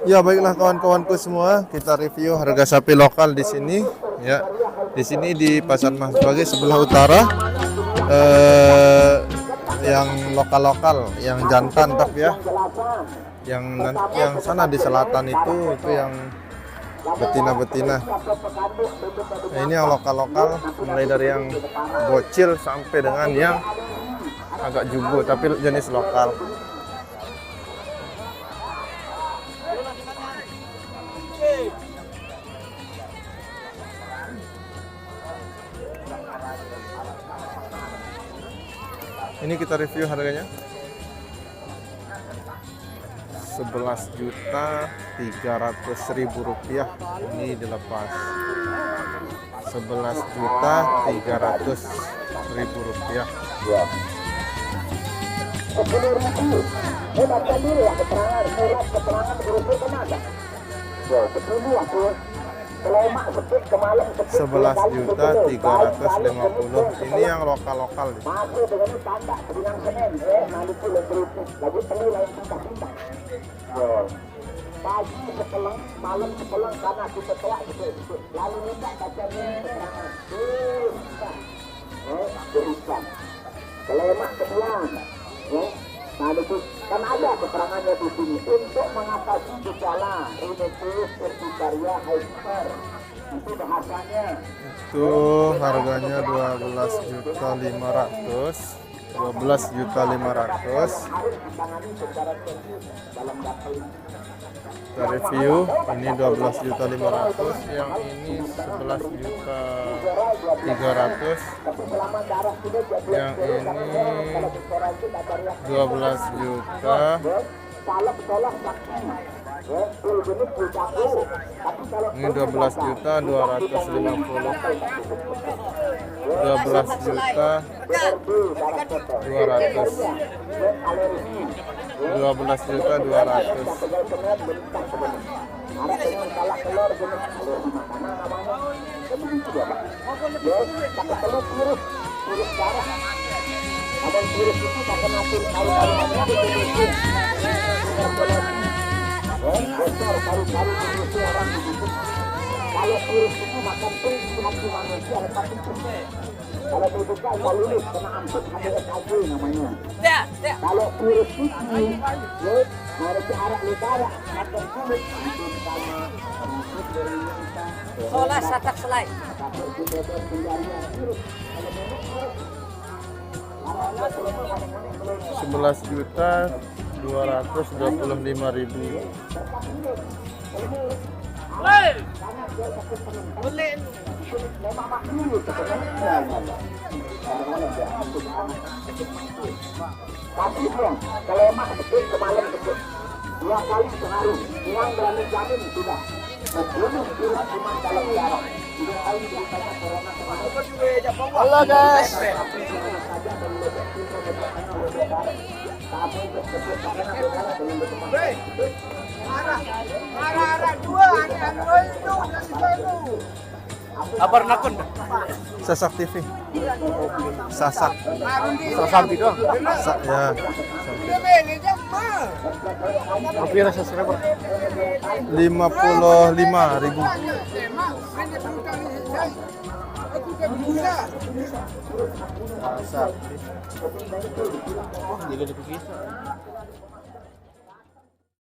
Ya baiklah kawan-kawanku semua, kita review harga sapi lokal di sini. Ya, di sini di Pasar Mas Bagi sebelah utara. Yang lokal-lokal, yang jantan tapi ya. Yang sana di selatan itu yang betina-betina. Nah, ini yang lokal-lokal, mulai dari yang bocil sampai dengan yang agak jumbo tapi jenis lokal. Ini kita review harganya 11.300.000 rupiah. Ini dilepas 11.300.000 rupiah. Ya. 10.000. Baca dulu ya keterangan surat keterangan berupa kemana? Ya, 10 aku. Kalau mak sepik kemalam sepik 11.350. Ini yang lokal-lokal. Masuk dengan tanda dengan Senin nanti pulang berikut lagi perlu lain pindah-pindah. Pagi sepelang, malam sepelang karena kita telah gitu. Lalu minta bacanya keterangan. Berikan. Kalau mak sepelang, nah itu kan ada keterangannya di sini untuk mengatasi gejala rhinitis urtikaria hyper. Itu bahasanya. Itu harganya 12.500.000. 12.500.000. Kita review ini 12.500.000, yang ini 11.300.000, yang ini 12 juta. Ini 12.250.000. 12.200.000. Kalau virus itu makan hati manusia 40%. Kalau bukan lulus kena amput HDSAG namanya. Kalau virus itu harus arah negara akan kulit itu sama Solas satak selai. 11.225.000. Tapi kalau emak betul kemarin betul 2 kali sehari yang berani jamin sudah membunuh virus cuma dalam darah. Sudah tahu ceritanya corona kemarin. Halo guys. Kabar nakon. Sasak TV. Sasak. Sasak gitu. Ya. Hampir subscriber. 55.000. Sasak. Oh, jadi begitu.